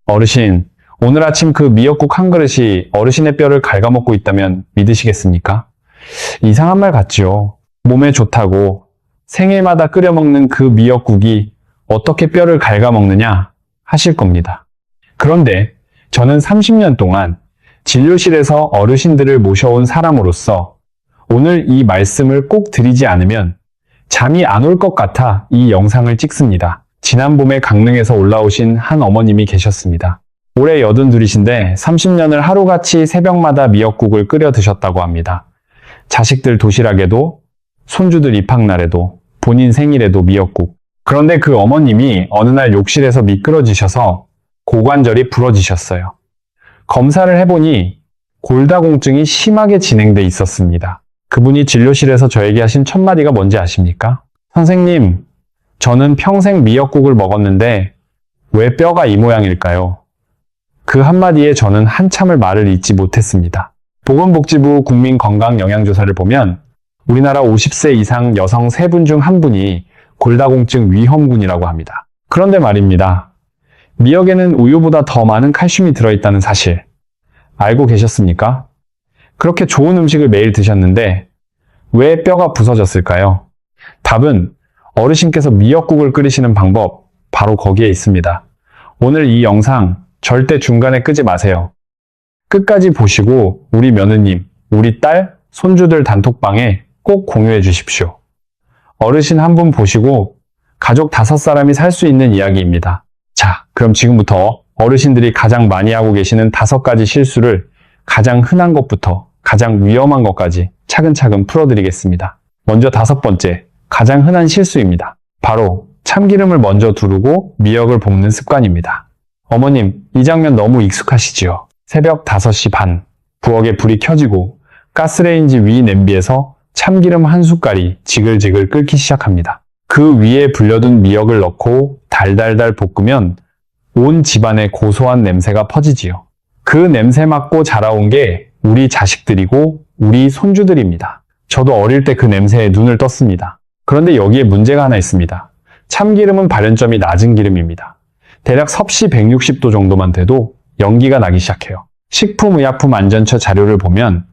어르신, 오늘 아침 그 미역국 한 그릇이 어르신의 뼈를 갉아먹고 있다면 믿으시겠습니까? 이상한 말 같지요. 몸에 좋다고 생일마다 끓여 먹는 그 미역국이 어떻게 뼈를 갉아먹느냐 하실 겁니다. 그런데 저는 30년 동안 진료실에서 어르신들을 모셔온 사람으로서 오늘 이 말씀을 꼭 드리지 않으면 잠이 안 올 것 같아 이 영상을 찍습니다. 지난 봄에 강릉에서 올라오신 한 어머님이 계셨습니다. 올해 82이신데 30년을 하루같이 새벽마다 미역국을 끓여 드셨다고 합니다. 자식들 도시락에도, 손주들 입학날에도, 본인 생일에도 미역국. 그런데 그 어머님이 어느 날 욕실에서 미끄러지셔서 고관절이 부러지셨어요. 검사를 해보니 골다공증이 심하게 진행돼 있었습니다. 그분이 진료실에서 저에게 하신 첫 마디가 뭔지 아십니까? 선생님, 저는 평생 미역국을 먹었는데 왜 뼈가 이 모양일까요? 그 한마디에 저는 한참을 말을 잇지 못했습니다. 보건복지부 국민건강영양조사를 보면 우리나라 50세 이상 여성 3분 중 1분이 골다공증 위험군이라고 합니다. 그런데 말입니다. 미역에는 우유보다 더 많은 칼슘이 들어있다는 사실 알고 계셨습니까? 그렇게 좋은 음식을 매일 드셨는데 왜 뼈가 부서졌을까요? 답은 어르신께서 미역국을 끓이시는 방법 바로 거기에 있습니다. 오늘 이 영상 절대 중간에 끄지 마세요. 끝까지 보시고 우리 며느님, 우리 딸, 손주들 단톡방에 꼭 공유해 주십시오. 어르신 한 분 보시고 가족 5사람이 살 수 있는 이야기입니다. 자, 그럼 지금부터 어르신들이 가장 많이 하고 계시는 5가지 실수를 가장 흔한 것부터 가장 위험한 것까지 차근차근 풀어드리겠습니다. 먼저 5번째, 가장 흔한 실수입니다. 바로 참기름을 먼저 두르고 미역을 볶는 습관입니다. 어머님, 이 장면 너무 익숙하시지요? 새벽 5시 반, 부엌에 불이 켜지고 가스레인지 위 냄비에서 참기름 한 숟갈이 지글지글 끓기 시작합니다. 그 위에 불려둔 미역을 넣고 달달달 볶으면 온 집안에 고소한 냄새가 퍼지지요. 그 냄새 맡고 자라온 게 우리 자식들이고 우리 손주들입니다. 저도 어릴 때 그 냄새에 눈을 떴습니다. 그런데 여기에 문제가 하나 있습니다. 참기름은 발연점이 낮은 기름입니다. 대략 섭씨 160도 정도만 돼도 연기가 나기 시작해요. 식품의약품안전처 자료를 보면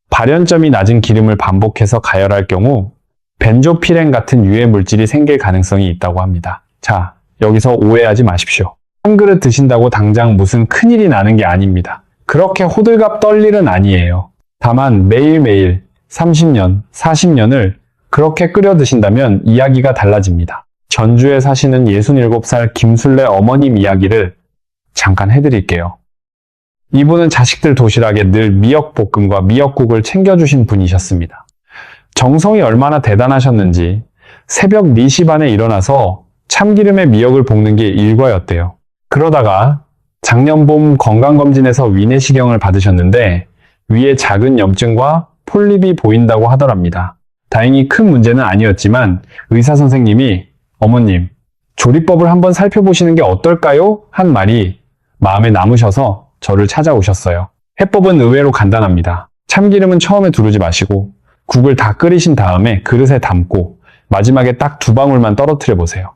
발연점이 낮은 기름을 반복해서 가열할 경우 벤조피렌 같은 유해 물질이 생길 가능성이 있다고 합니다. 자, 여기서 오해하지 마십시오. 한 그릇 드신다고 당장 무슨 큰일이 나는 게 아닙니다. 그렇게 호들갑 떨 일은 아니에요. 다만 매일매일 30년, 40년을 그렇게 끓여 드신다면 이야기가 달라집니다. 전주에 사시는 67살 김술래 어머님 이야기를 잠깐 해드릴게요. 이분은 자식들 도시락에 늘 미역볶음과 미역국을 챙겨주신 분이셨습니다. 정성이 얼마나 대단하셨는지 새벽 4시 반에 일어나서 참기름에 미역을 볶는 게 일과였대요. 그러다가 작년 봄 건강검진에서 위내시경을 받으셨는데 위에 작은 염증과 폴립이 보인다고 하더랍니다. 다행히 큰 문제는 아니었지만 의사 선생님이 어머님, 조리법을 한번 살펴보시는 게 어떨까요? 한 말이 마음에 남으셔서 저를 찾아오셨어요. 해법은 의외로 간단합니다. 참기름은 처음에 두르지 마시고 국을 다 끓이신 다음에 그릇에 담고 마지막에 딱 2방울만 떨어뜨려 보세요.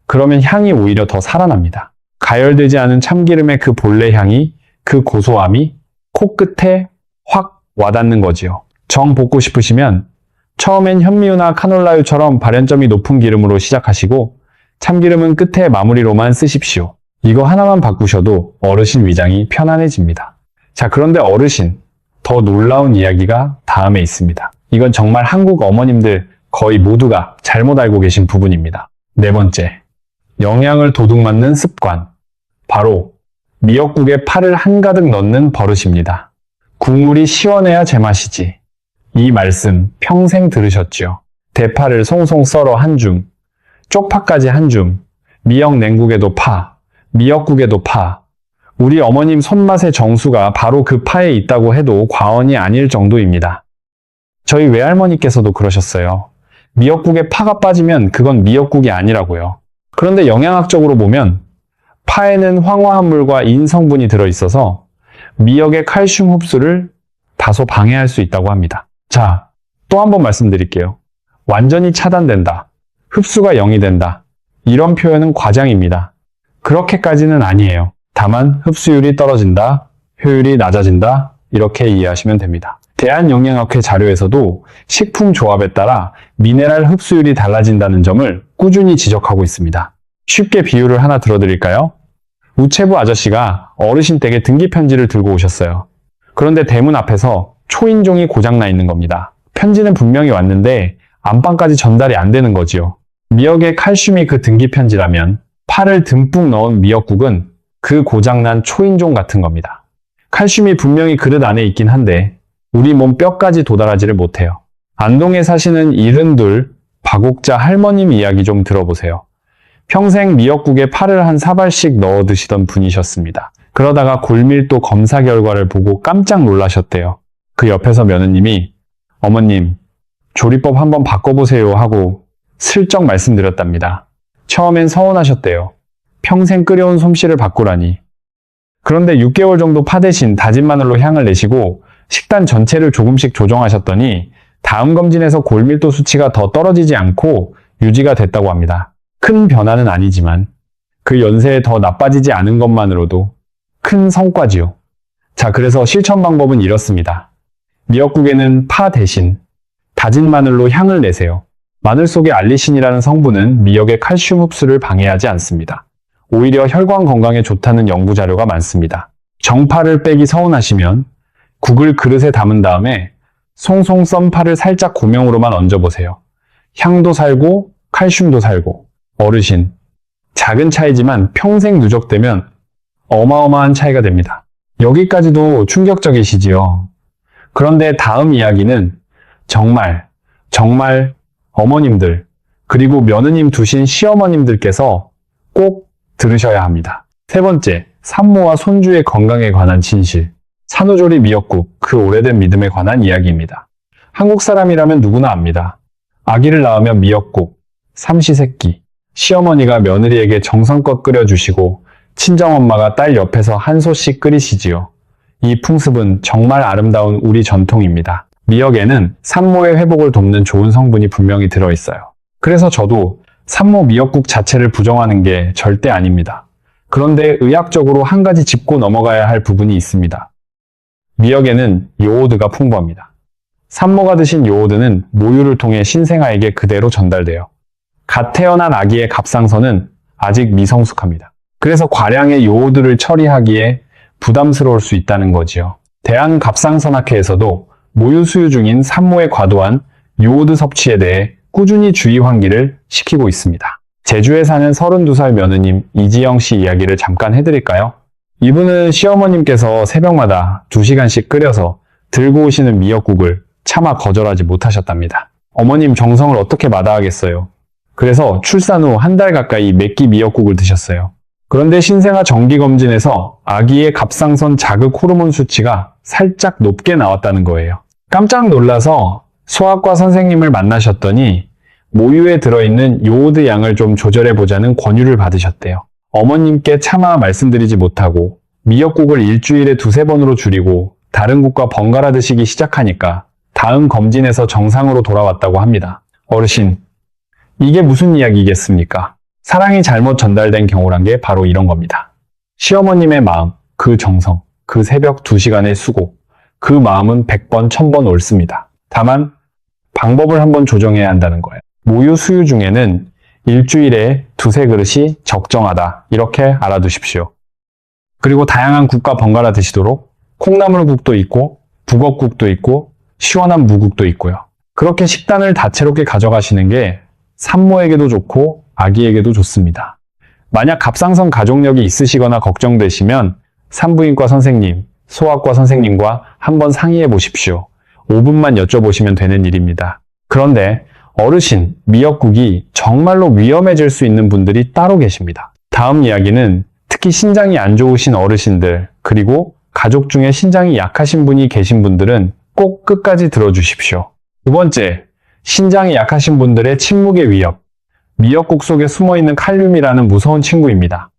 그러면 향이 오히려 더 살아납니다. 가열되지 않은 참기름의 그 본래 향이, 그 고소함이 코끝에 확 와닿는 거지요. 정 볶고 싶으시면 처음엔 현미유나 카놀라유처럼 발연점이 높은 기름으로 시작하시고 참기름은 끝에 마무리로만 쓰십시오. 이거 하나만 바꾸셔도 어르신 위장이 편안해집니다. 자, 그런데 어르신, 더 놀라운 이야기가 다음에 있습니다. 이건 정말 한국 어머님들 거의 모두가 잘못 알고 계신 부분입니다. 4번째, 영양을 도둑맞는 습관. 바로 미역국에 파를 한가득 넣는 버릇입니다. 국물이 시원해야 제맛이지. 이 말씀 평생 들으셨죠? 대파를 송송 썰어 한 줌, 쪽파까지 한 줌, 미역 냉국에도 파, 미역국에도 파. 우리 어머님 손맛의 정수가 바로 그 파에 있다고 해도 과언이 아닐 정도입니다. 저희 외할머니께서도 그러셨어요. 미역국에 파가 빠지면 그건 미역국이 아니라고요. 그런데 영양학적으로 보면 파에는 황화합물과 인 성분이 들어있어서 미역의 칼슘 흡수를 다소 방해할 수 있다고 합니다. 자, 또 한 번 말씀드릴게요. 완전히 차단된다, 흡수가 0이 된다, 이런 표현은 과장입니다. 그렇게까지는 아니에요. 다만 흡수율이 떨어진다, 효율이 낮아진다, 이렇게 이해하시면 됩니다. 대한영양학회 자료에서도 식품 조합에 따라 미네랄 흡수율이 달라진다는 점을 꾸준히 지적하고 있습니다. 쉽게 비유를 하나 들어드릴까요? 우체부 아저씨가 어르신 댁에 등기 편지를 들고 오셨어요. 그런데 대문 앞에서 초인종이 고장나 있는 겁니다. 편지는 분명히 왔는데 안방까지 전달이 안 되는 거지요. 미역에 칼슘이 그 등기 편지라면 파를 듬뿍 넣은 미역국은 그 고장난 초인종 같은 겁니다. 칼슘이 분명히 그릇 안에 있긴 한데 우리 몸 뼈까지 도달하지를 못해요. 안동에 사시는 72 박옥자 할머님 이야기 좀 들어보세요. 평생 미역국에 파를 한 사발씩 넣어 드시던 분이셨습니다. 그러다가 골밀도 검사 결과를 보고 깜짝 놀라셨대요. 그 옆에서 며느님이 어머님, 조리법 한번 바꿔보세요 하고 슬쩍 말씀드렸답니다. 처음엔 서운하셨대요. 평생 끓여온 솜씨를 바꾸라니. 그런데 6개월 정도 파 대신 다진 마늘로 향을 내시고 식단 전체를 조금씩 조정하셨더니 다음 검진에서 골밀도 수치가 더 떨어지지 않고 유지가 됐다고 합니다. 큰 변화는 아니지만 그 연세에 더 나빠지지 않은 것만으로도 큰 성과지요. 자, 그래서 실천 방법은 이렇습니다. 미역국에는 파 대신 다진 마늘로 향을 내세요. 마늘 속의 알리신이라는 성분은 미역의 칼슘 흡수를 방해하지 않습니다. 오히려 혈관 건강에 좋다는 연구 자료가 많습니다. 정파를 빼기 서운하시면 국을 그릇에 담은 다음에 송송 썬 파를 살짝 고명으로만 얹어보세요. 향도 살고 칼슘도 살고. 어르신, 작은 차이지만 평생 누적되면 어마어마한 차이가 됩니다. 여기까지도 충격적이시지요. 그런데 다음 이야기는 정말 어머님들 그리고 며느님 두신 시어머님들께서 꼭 들으셔야 합니다. 세 번째, 산모와 손주의 건강에 관한 진실. 산후조리 미역국, 그 오래된 믿음에 관한 이야기입니다. 한국 사람이라면 누구나 압니다. 아기를 낳으면 미역국, 삼시세끼, 시어머니가 며느리에게 정성껏 끓여주시고 친정엄마가 딸 옆에서 한 솥씩 끓이시지요. 이 풍습은 정말 아름다운 우리 전통입니다. 미역에는 산모의 회복을 돕는 좋은 성분이 분명히 들어있어요. 그래서 저도 산모 미역국 자체를 부정하는 게 절대 아닙니다. 그런데 의학적으로 한 가지 짚고 넘어가야 할 부분이 있습니다. 미역에는 요오드가 풍부합니다. 산모가 드신 요오드는 모유를 통해 신생아에게 그대로 전달돼요. 갓 태어난 아기의 갑상선은 아직 미성숙합니다. 그래서 과량의 요오드를 처리하기에 부담스러울 수 있다는 거지요. 대한갑상선학회에서도 모유 수유 중인 산모의 과도한 요오드 섭취에 대해 꾸준히 주의 환기를 시키고 있습니다. 제주에 사는 32살 며느님 이지영 씨 이야기를 잠깐 해드릴까요? 이분은 시어머님께서 새벽마다 2시간씩 끓여서 들고 오시는 미역국을 차마 거절하지 못하셨답니다. 어머님 정성을 어떻게 마다하겠어요. 그래서 출산 후 한 달 가까이 몇 끼 미역국을 드셨어요. 그런데 신생아 정기검진에서 아기의 갑상선 자극 호르몬 수치가 살짝 높게 나왔다는 거예요. 깜짝 놀라서 소아과 선생님을 만나셨더니 모유에 들어있는 요오드 양을 좀 조절해보자는 권유를 받으셨대요. 어머님께 차마 말씀드리지 못하고 미역국을 일주일에 2-3번으로 줄이고 다른 국과 번갈아 드시기 시작하니까 다음 검진에서 정상으로 돌아왔다고 합니다. 어르신, 이게 무슨 이야기겠습니까? 사랑이 잘못 전달된 경우란 게 바로 이런 겁니다. 시어머님의 마음, 그 정성, 그 새벽 2시간의 수고, 그 마음은 100번, 1000번 옳습니다. 다만 방법을 한번 조정해야 한다는 거예요. 모유 수유 중에는 일주일에 2-3그릇이 적정하다, 이렇게 알아두십시오. 그리고 다양한 국과 번갈아 드시도록 콩나물국도 있고 북엇국도 있고 시원한 무국도 있고요. 그렇게 식단을 다채롭게 가져가시는 게 산모에게도 좋고 아기에게도 좋습니다. 만약 갑상선 가족력이 있으시거나 걱정되시면 산부인과 선생님, 소아과 선생님과 한번 상의해 보십시오. 5분만 여쭤보시면 되는 일입니다. 그런데 어르신, 미역국이 정말로 위험해질 수 있는 분들이 따로 계십니다. 다음 이야기는 특히 신장이 안 좋으신 어르신들, 그리고 가족 중에 신장이 약하신 분이 계신 분들은 꼭 끝까지 들어주십시오. 두 번째, 신장이 약하신 분들의 침묵의 위협. 미역국 속에 숨어있는 칼륨이라는 무서운 친구입니다.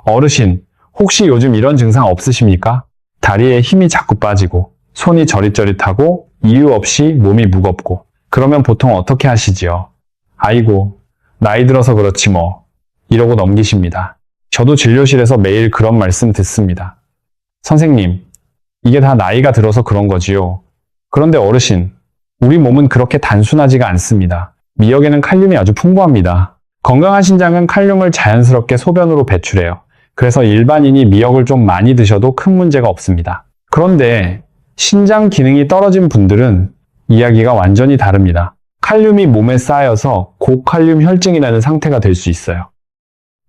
어르신, 혹시 요즘 이런 증상 없으십니까? 다리에 힘이 자꾸 빠지고, 손이 저릿저릿하고, 이유 없이 몸이 무겁고, 그러면 보통 어떻게 하시지요? 아이고, 나이 들어서 그렇지 뭐, 이러고 넘기십니다. 저도 진료실에서 매일 그런 말씀 듣습니다. 선생님, 이게 다 나이가 들어서 그런 거지요. 그런데 어르신, 우리 몸은 그렇게 단순하지가 않습니다. 미역에는 칼륨이 아주 풍부합니다. 건강한 신장은 칼륨을 자연스럽게 소변으로 배출해요. 그래서 일반인이 미역을 좀 많이 드셔도 큰 문제가 없습니다. 그런데 신장 기능이 떨어진 분들은 이야기가 완전히 다릅니다. 칼륨이 몸에 쌓여서 고칼륨 혈증이라는 상태가 될 수 있어요.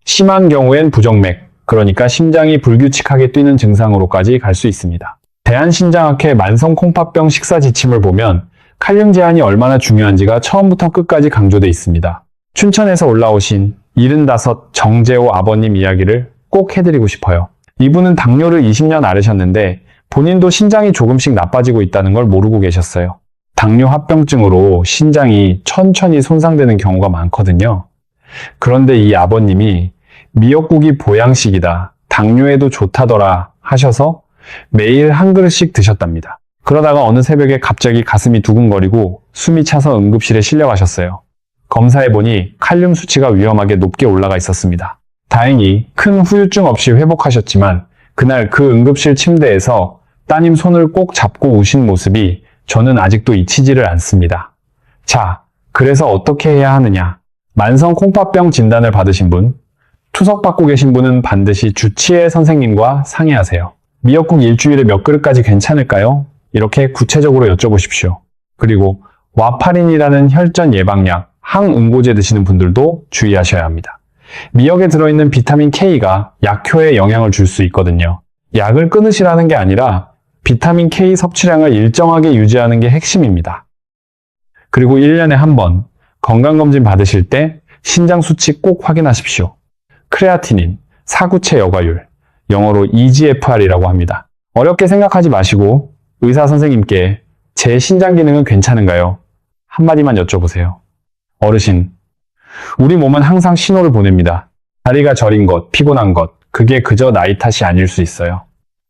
심한 경우엔 부정맥, 그러니까 심장이 불규칙하게 뛰는 증상으로까지 갈 수 있습니다. 대한신장학회 만성콩팥병 식사 지침을 보면 칼륨 제한이 얼마나 중요한지가 처음부터 끝까지 강조돼 있습니다. 춘천에서 올라오신 75 정재호 아버님 이야기를 꼭 해드리고 싶어요. 이분은 당뇨를 20년 앓으셨는데 본인도 신장이 조금씩 나빠지고 있다는 걸 모르고 계셨어요. 당뇨 합병증으로 신장이 천천히 손상되는 경우가 많거든요. 그런데 이 아버님이 미역국이 보양식이다, 당뇨에도 좋다더라 하셔서 매일 한 그릇씩 드셨답니다. 그러다가 어느 새벽에 갑자기 가슴이 두근거리고 숨이 차서 응급실에 실려가셨어요. 검사해보니 칼륨 수치가 위험하게 높게 올라가 있었습니다. 다행히 큰 후유증 없이 회복하셨지만 그날 그 응급실 침대에서 따님 손을 꼭 잡고 우신 모습이 저는 아직도 잊히지를 않습니다. 자, 그래서 어떻게 해야 하느냐? 만성 콩팥병 진단을 받으신 분, 투석받고 계신 분은 반드시 주치의 선생님과 상의하세요. 미역국 일주일에 몇 그릇까지 괜찮을까요? 이렇게 구체적으로 여쭤보십시오. 그리고 와파린이라는 혈전 예방약, 항응고제 드시는 분들도 주의하셔야 합니다. 미역에 들어있는 비타민 K가 약효에 영향을 줄 수 있거든요. 약을 끊으시라는 게 아니라 비타민 K 섭취량을 일정하게 유지하는 게 핵심입니다. 그리고 1년에 한 번 건강검진 받으실 때 신장 수치 꼭 확인하십시오. 크레아티닌, 사구체 여과율, 영어로 EGFR이라고 합니다. 어렵게 생각하지 마시고 의사 선생님께 제 신장 기능은 괜찮은가요? 한마디만 여쭤보세요. 어르신, 우리 몸은 항상 신호를 보냅니다. 다리가 저린 것, 피곤한 것, 그게 그저 나이 탓이 아닐 수 있어요.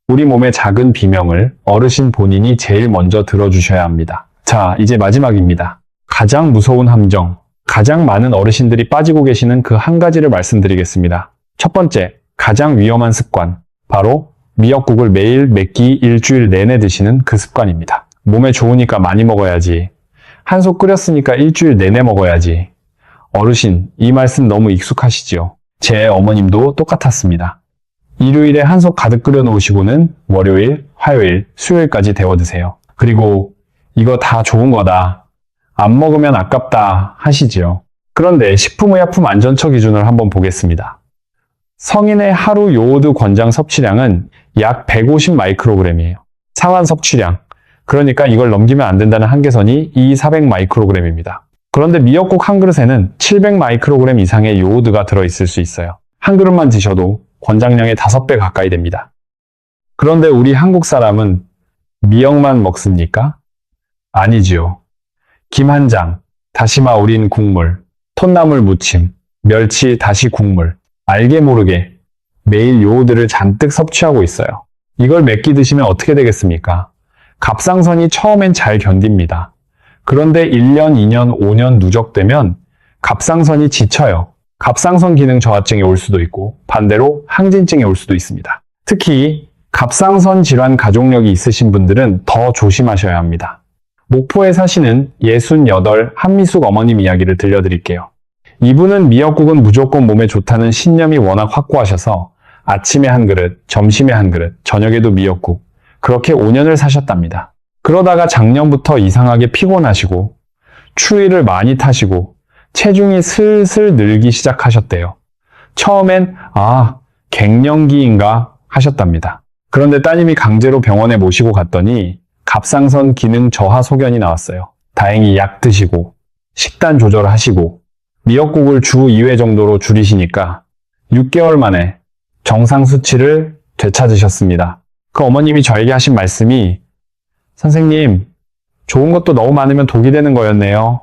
우리 몸의 작은 비명을 어르신 본인이 제일 먼저 들어주셔야 합니다. 자, 이제 마지막입니다. 가장 무서운 함정, 가장 많은 어르신들이 빠지고 계시는 그 한 가지를 말씀드리겠습니다. 첫 번째, 가장 위험한 습관, 바로 미역국을 매일 몇 끼 일주일 내내 드시는 그 습관입니다. 몸에 좋으니까 많이 먹어야지. 한솥 끓였으니까 일주일 내내 먹어야지. 어르신, 이 말씀 너무 익숙하시지요? 제 어머님도 똑같았습니다. 일요일에 한솥 가득 끓여 놓으시고는 월요일, 화요일, 수요일까지 데워 드세요. 그리고 이거 다 좋은 거다, 안 먹으면 아깝다 하시지요. 그런데 식품의약품안전처 기준을 한번 보겠습니다. 성인의 하루 요오드 권장 섭취량은 약 150 마이크로그램이에요. 상한 섭취량, 그러니까 이걸 넘기면 안 된다는 한계선이 이 400 마이크로그램입니다. 그런데 미역국 한 그릇에는 700 마이크로그램 이상의 요오드가 들어있을 수 있어요. 한 그릇만 드셔도 권장량의 5배 가까이 됩니다. 그런데 우리 한국 사람은 미역만 먹습니까? 아니지요. 김 한 장, 다시마 우린 국물, 톳나물 무침, 멸치 다시 국물, 알게 모르게 매일 요오드를 잔뜩 섭취하고 있어요. 이걸 몇 끼 드시면 어떻게 되겠습니까? 갑상선이 처음엔 잘 견딥니다. 그런데 1년, 2년, 5년 누적되면 갑상선이 지쳐요. 갑상선 기능 저하증이 올 수도 있고 반대로 항진증이 올 수도 있습니다. 특히 갑상선 질환 가족력이 있으신 분들은 더 조심하셔야 합니다. 목포에 사시는 68 한미숙 어머님 이야기를 들려드릴게요. 이분은 미역국은 무조건 몸에 좋다는 신념이 워낙 확고하셔서 아침에 한 그릇, 점심에 한 그릇, 저녁에도 미역국, 그렇게 5년을 사셨답니다. 그러다가 작년부터 이상하게 피곤하시고 추위를 많이 타시고 체중이 슬슬 늘기 시작하셨대요. 처음엔 갱년기인가 하셨답니다. 그런데 따님이 강제로 병원에 모시고 갔더니 갑상선 기능 저하 소견이 나왔어요. 다행히 약 드시고 식단 조절하시고 미역국을 주 2회 정도로 줄이시니까 6개월 만에 정상 수치를 되찾으셨습니다. 그 어머님이 저에게 하신 말씀이 선생님, 좋은 것도 너무 많으면 독이 되는 거였네요.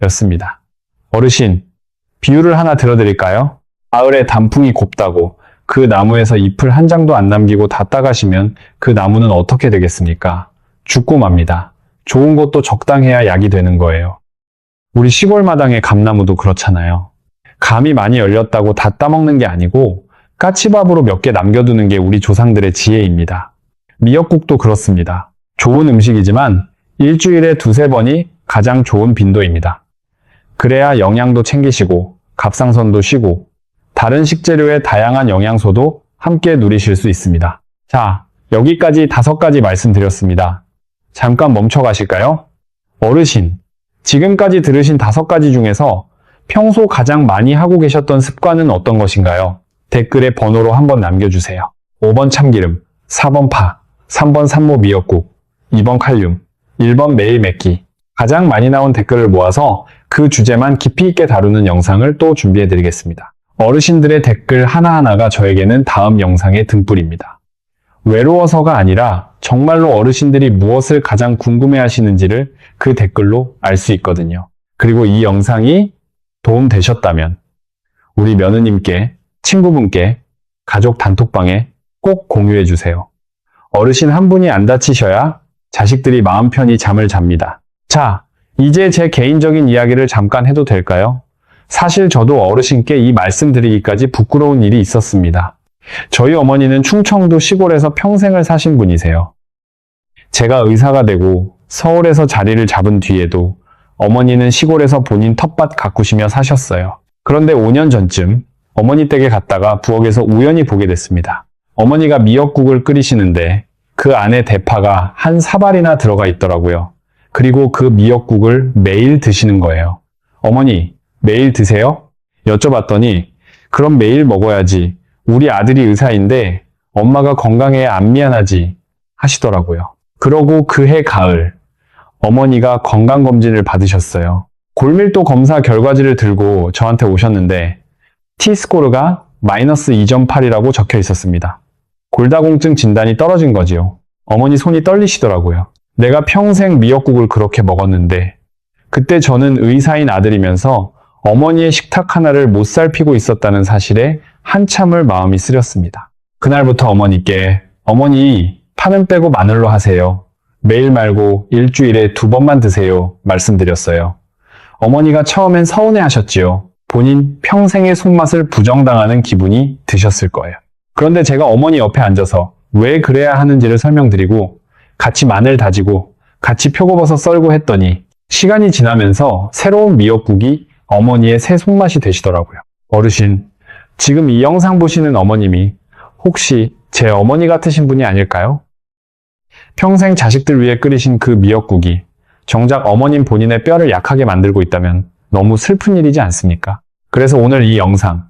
였습니다. 어르신, 비유를 하나 들어드릴까요? 가을에 단풍이 곱다고 그 나무에서 잎을 한 장도 안 남기고 다 따가시면 그 나무는 어떻게 되겠습니까? 죽고 맙니다. 좋은 것도 적당해야 약이 되는 거예요. 우리 시골 마당의 감나무도 그렇잖아요. 감이 많이 열렸다고 다 따먹는 게 아니고 까치밥으로 몇 개 남겨두는 게 우리 조상들의 지혜입니다. 미역국도 그렇습니다. 좋은 음식이지만 일주일에 두세 번이 가장 좋은 빈도입니다. 그래야 영양도 챙기시고 갑상선도 쉬고 다른 식재료의 다양한 영양소도 함께 누리실 수 있습니다. 자, 여기까지 5가지 말씀드렸습니다. 잠깐 멈춰 가실까요? 어르신, 지금까지 들으신 5가지 중에서 평소 가장 많이 하고 계셨던 습관은 어떤 것인가요? 댓글에 번호로 한번 남겨주세요. 5번 참기름, 4번 파, 3번 산모 미역국, 2번 칼륨, 1번 매일 맵기. 가장 많이 나온 댓글을 모아서 그 주제만 깊이 있게 다루는 영상을 또 준비해드리겠습니다. 어르신들의 댓글 하나하나가 저에게는 다음 영상의 등불입니다. 외로워서가 아니라 정말로 어르신들이 무엇을 가장 궁금해하시는지를 그 댓글로 알 수 있거든요. 그리고 이 영상이 도움되셨다면 우리 며느님께, 친구분께, 가족 단톡방에 꼭 공유해주세요. 어르신 한 분이 안 다치셔야 자식들이 마음 편히 잠을 잡니다. 자, 이제 제 개인적인 이야기를 잠깐 해도 될까요? 사실 저도 어르신께 이 말씀드리기까지 부끄러운 일이 있었습니다. 저희 어머니는 충청도 시골에서 평생을 사신 분이세요. 제가 의사가 되고 서울에서 자리를 잡은 뒤에도 어머니는 시골에서 본인 텃밭 가꾸시며 사셨어요. 그런데 5년 전쯤 어머니 댁에 갔다가 부엌에서 우연히 보게 됐습니다. 어머니가 미역국을 끓이시는데 그 안에 대파가 한 사발이나 들어가 있더라고요. 그리고 그 미역국을 매일 드시는 거예요. 어머니, 매일 드세요? 여쭤봤더니 그럼 매일 먹어야지. 우리 아들이 의사인데 엄마가 건강해야 안 미안하지 하시더라고요. 그러고 그해 가을 어머니가 건강검진을 받으셨어요. 골밀도 검사 결과지를 들고 저한테 오셨는데 T스코어가 마이너스 2.8이라고 적혀 있었습니다. 골다공증 진단이 떨어진 거지요. 어머니 손이 떨리시더라고요. 내가 평생 미역국을 그렇게 먹었는데 그때 저는 의사인 아들이면서 어머니의 식탁 하나를 못 살피고 있었다는 사실에 한참을 마음이 쓰렸습니다. 그날부터 어머니께 어머니 파는 빼고 마늘로 하세요. 매일 말고 일주일에 2번만 드세요. 말씀드렸어요. 어머니가 처음엔 서운해하셨지요. 본인 평생의 손맛을 부정당하는 기분이 드셨을 거예요. 그런데 제가 어머니 옆에 앉아서 왜 그래야 하는지를 설명드리고 같이 마늘 다지고 같이 표고버섯 썰고 했더니 시간이 지나면서 새로운 미역국이 어머니의 새 손맛이 되시더라고요. 어르신, 지금 이 영상 보시는 어머님이 혹시 제 어머니 같으신 분이 아닐까요? 평생 자식들 위해 끓이신 그 미역국이 정작 어머님 본인의 뼈를 약하게 만들고 있다면 너무 슬픈 일이지 않습니까? 그래서 오늘 이 영상,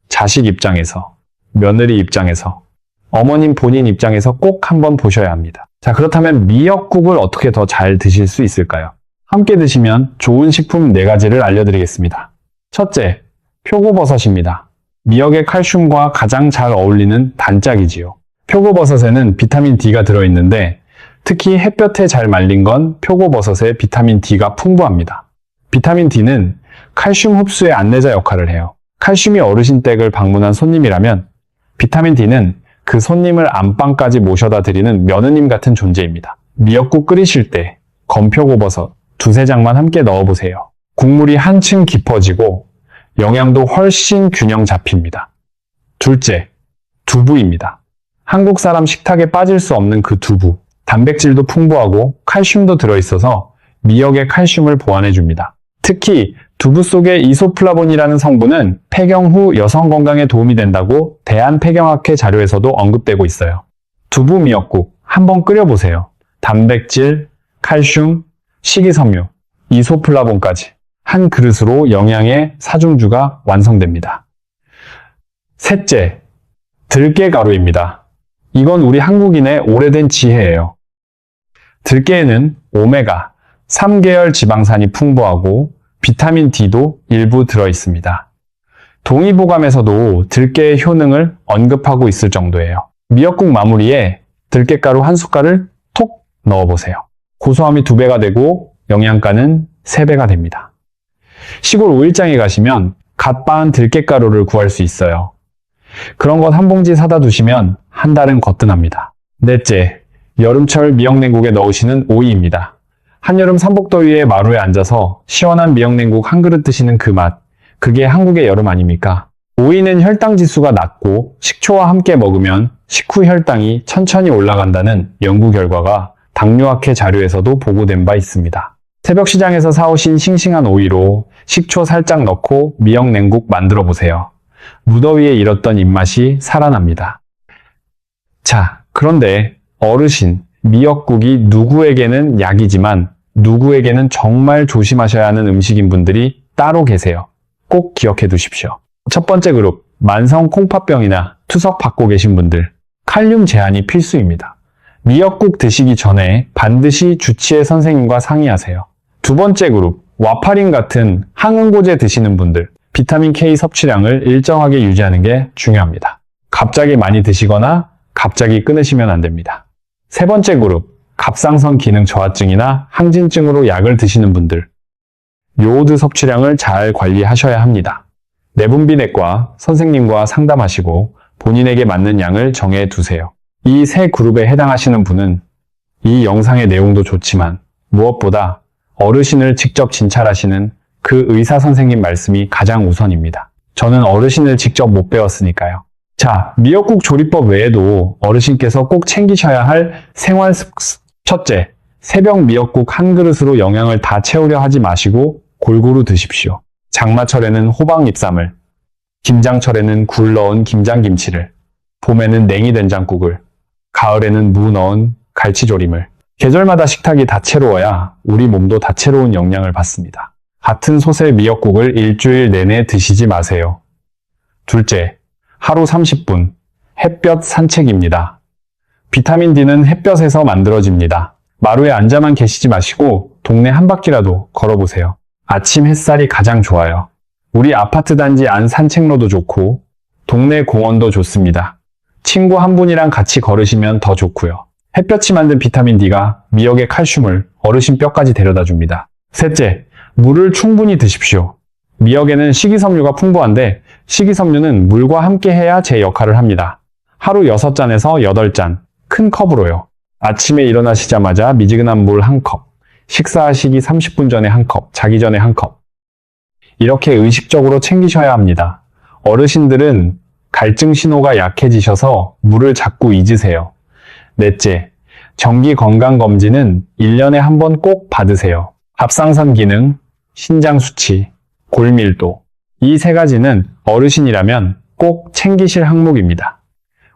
자식 입장에서, 며느리 입장에서, 어머님 본인 입장에서 꼭 한번 보셔야 합니다. 자, 그렇다면 미역국을 어떻게 더 잘 드실 수 있을까요? 함께 드시면 좋은 식품 4가지를 알려드리겠습니다. 첫째, 표고버섯입니다. 미역의 칼슘과 가장 잘 어울리는 단짝이지요. 표고버섯에는 비타민 D가 들어있는데 특히 햇볕에 잘 말린 건 표고버섯에 비타민 D가 풍부합니다. 비타민 D는 칼슘 흡수의 안내자 역할을 해요. 칼슘이 어르신 댁을 방문한 손님이라면 비타민 D는 그 손님을 안방까지 모셔다 드리는 며느님 같은 존재입니다. 미역국 끓이실 때 건표고버섯 2-3장만 함께 넣어보세요. 국물이 한층 깊어지고 영양도 훨씬 균형 잡힙니다. 둘째, 두부입니다. 한국 사람 식탁에 빠질 수 없는 그 두부. 단백질도 풍부하고 칼슘도 들어있어서 미역의 칼슘을 보완해줍니다. 특히 두부 속의 이소플라본이라는 성분은 폐경 후 여성 건강에 도움이 된다고 대한폐경학회 자료에서도 언급되고 있어요. 두부 미역국 한번 끓여보세요. 단백질, 칼슘, 식이섬유, 이소플라본까지 한 그릇으로 영양의 사중주가 완성됩니다. 셋째, 들깨가루입니다. 이건 우리 한국인의 오래된 지혜예요. 들깨에는 오메가, 3계열 지방산이 풍부하고 비타민 D도 일부 들어있습니다. 동의보감에서도 들깨의 효능을 언급하고 있을 정도예요. 미역국 마무리에 들깨가루 한 숟갈을 톡 넣어보세요. 고소함이 2배가 되고 영양가는 3배가 됩니다. 시골 오일장에 가시면 갓 빻은 들깨가루를 구할 수 있어요. 그런 것 한 봉지 사다 두시면 한 달은 거뜬합니다. 넷째, 여름철 미역냉국에 넣으시는 오이입니다. 한여름 삼복더위에 마루에 앉아서 시원한 미역냉국 한 그릇 드시는 그 맛, 그게 한국의 여름 아닙니까? 오이는 혈당 지수가 낮고 식초와 함께 먹으면 식후 혈당이 천천히 올라간다는 연구 결과가 당뇨학회 자료에서도 보고된 바 있습니다. 새벽 시장에서 사오신 싱싱한 오이로 식초 살짝 넣고 미역 냉국 만들어 보세요. 무더위에 잃었던 입맛이 살아납니다. 자, 그런데 어르신, 미역국이 누구에게는 약이지만 누구에게는 정말 조심하셔야 하는 음식인 분들이 따로 계세요. 꼭 기억해 두십시오. 첫 번째 그룹, 만성 콩팥병이나 투석 받고 계신 분들, 칼륨 제한이 필수입니다. 미역국 드시기 전에 반드시 주치의 선생님과 상의하세요. 두 번째 그룹, 와파린 같은 항응고제 드시는 분들, 비타민 K 섭취량을 일정하게 유지하는 게 중요합니다. 갑자기 많이 드시거나 갑자기 끊으시면 안 됩니다. 세 번째 그룹, 갑상선 기능 저하증이나 항진증으로 약을 드시는 분들, 요오드 섭취량을 잘 관리하셔야 합니다. 내분비내과 선생님과 상담하시고 본인에게 맞는 양을 정해 두세요. 이 세 그룹에 해당하시는 분은 이 영상의 내용도 좋지만 무엇보다 어르신을 직접 진찰하시는 그 의사 선생님 말씀이 가장 우선입니다. 저는 어르신을 직접 못 배웠으니까요. 자, 미역국 조리법 외에도 어르신께서 꼭 챙기셔야 할 생활 습관. 첫째, 새벽 미역국 한 그릇으로 영양을 다 채우려 하지 마시고 골고루 드십시오. 장마철에는 호박 잎쌈을, 김장철에는 굴 넣은 김장김치를, 봄에는 냉이 된장국을, 가을에는 무 넣은 갈치조림을. 계절마다 식탁이 다채로워야 우리 몸도 다채로운 영양을 받습니다. 같은 솥의 미역국을 일주일 내내 드시지 마세요. 둘째, 하루 30분 햇볕 산책입니다. 비타민 D는 햇볕에서 만들어집니다. 마루에 앉아만 계시지 마시고 동네 한 바퀴라도 걸어보세요. 아침 햇살이 가장 좋아요. 우리 아파트 단지 안 산책로도 좋고 동네 공원도 좋습니다. 친구 한 분이랑 같이 걸으시면 더 좋고요. 햇볕이 만든 비타민 D가 미역의 칼슘을 어르신 뼈까지 데려다 줍니다. 셋째, 물을 충분히 드십시오. 미역에는 식이섬유가 풍부한데 식이섬유는 물과 함께 해야 제 역할을 합니다. 하루 6잔에서 8잔, 큰 컵으로요. 아침에 일어나시자마자 미지근한 물 1컵, 식사하시기 30분 전에 1컵, 자기 전에 1컵. 이렇게 의식적으로 챙기셔야 합니다. 어르신들은 갈증 신호가 약해지셔서 물을 자꾸 잊으세요. 넷째, 정기건강검진은 1년에 한 번 꼭 받으세요. 갑상선 기능, 신장 수치, 골밀도. 이 세 가지는 어르신이라면 꼭 챙기실 항목입니다.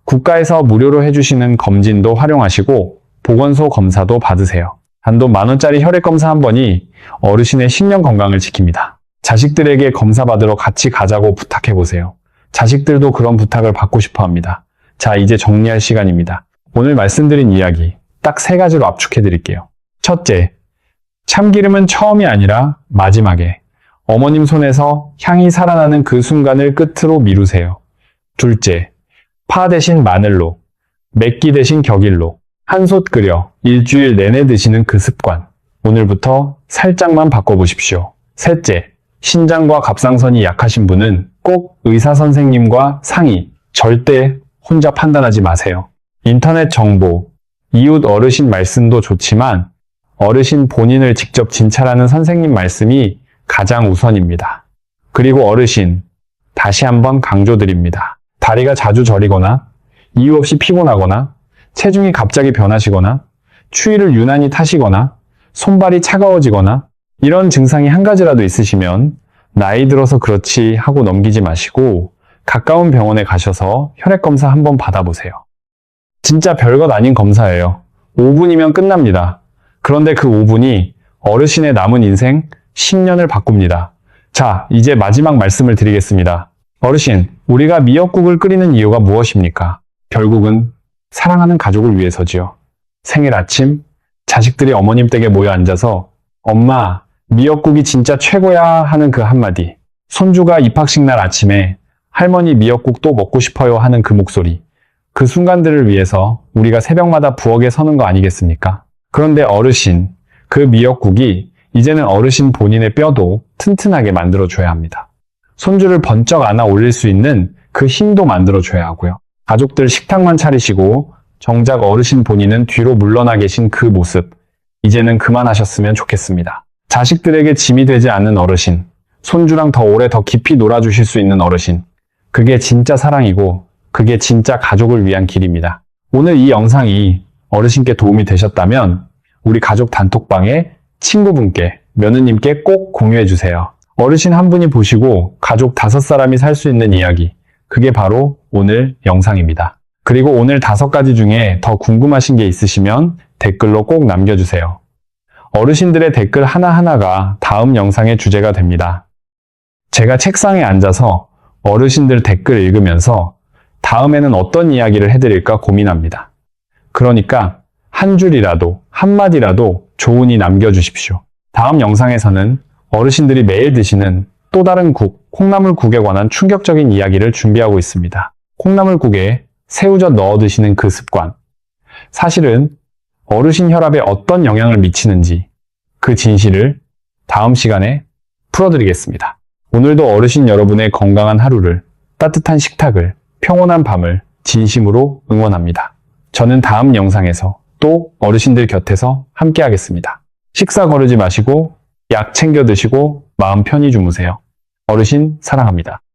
국가에서 무료로 해주시는 검진도 활용하시고 보건소 검사도 받으세요. 단돈 10,000원짜리 혈액검사 한 번이 어르신의 10년 건강을 지킵니다. 자식들에게 검사 받으러 같이 가자고 부탁해보세요. 자식들도 그런 부탁을 받고 싶어 합니다. 자, 이제 정리할 시간입니다. 오늘 말씀드린 이야기 딱 3가지로 압축해드릴게요. 첫째, 참기름은 처음이 아니라 마지막에 어머님 손에서 향이 살아나는 그 순간을 끝으로 미루세요. 둘째, 파 대신 마늘로, 맵기 대신 격일로 한솥 끓여 일주일 내내 드시는 그 습관. 오늘부터 살짝만 바꿔보십시오. 셋째, 신장과 갑상선이 약하신 분은 꼭 의사 선생님과 상의, 절대 혼자 판단하지 마세요. 인터넷 정보, 이웃 어르신 말씀도 좋지만 어르신 본인을 직접 진찰하는 선생님 말씀이 가장 우선입니다. 그리고 어르신, 다시 한번 강조드립니다. 다리가 자주 저리거나 이유 없이 피곤하거나 체중이 갑자기 변하시거나 추위를 유난히 타시거나 손발이 차가워지거나 이런 증상이 한 가지라도 있으시면 나이 들어서 그렇지 하고 넘기지 마시고 가까운 병원에 가셔서 혈액검사 한번 받아보세요. 진짜 별것 아닌 검사예요. 5분이면 끝납니다. 그런데 그 5분이 어르신의 남은 인생 10년을 바꿉니다. 자, 이제 마지막 말씀을 드리겠습니다. 어르신, 우리가 미역국을 끓이는 이유가 무엇입니까? 결국은 사랑하는 가족을 위해서지요. 생일 아침, 자식들이 어머님 댁에 모여 앉아서 엄마, 미역국이 진짜 최고야 하는 그 한마디. 손주가 입학식 날 아침에 할머니 미역국 또 먹고 싶어요 하는 그 목소리. 그 순간들을 위해서 우리가 새벽마다 부엌에 서는 거 아니겠습니까? 그런데 어르신, 그 미역국이 이제는 어르신 본인의 뼈도 튼튼하게 만들어줘야 합니다. 손주를 번쩍 안아 올릴 수 있는 그 힘도 만들어줘야 하고요. 가족들 식탁만 차리시고 정작 어르신 본인은 뒤로 물러나 계신 그 모습, 이제는 그만하셨으면 좋겠습니다. 자식들에게 짐이 되지 않는 어르신, 손주랑 더 오래 더 깊이 놀아주실 수 있는 어르신, 그게 진짜 사랑이고 그게 진짜 가족을 위한 길입니다. 오늘 이 영상이 어르신께 도움이 되셨다면 우리 가족 단톡방에 친구분께, 며느님께 꼭 공유해 주세요. 어르신 한 분이 보시고 가족 5사람이 살 수 있는 이야기, 그게 바로 오늘 영상입니다. 그리고 오늘 5가지 중에 더 궁금하신 게 있으시면 댓글로 꼭 남겨주세요. 어르신들의 댓글 하나하나가 다음 영상의 주제가 됩니다. 제가 책상에 앉아서 어르신들 댓글 읽으면서 다음에는 어떤 이야기를 해드릴까 고민합니다. 그러니까 한 줄이라도, 한마디라도 조언이 남겨주십시오. 다음 영상에서는 어르신들이 매일 드시는 또 다른 국, 콩나물국에 관한 충격적인 이야기를 준비하고 있습니다. 콩나물국에 새우젓 넣어 드시는 그 습관. 사실은 어르신 혈압에 어떤 영향을 미치는지 그 진실을 다음 시간에 풀어드리겠습니다. 오늘도 어르신 여러분의 건강한 하루를, 따뜻한 식탁을, 평온한 밤을 진심으로 응원합니다. 저는 다음 영상에서 또 어르신들 곁에서 함께 하겠습니다. 식사 거르지 마시고 약 챙겨 드시고 마음 편히 주무세요. 어르신 사랑합니다.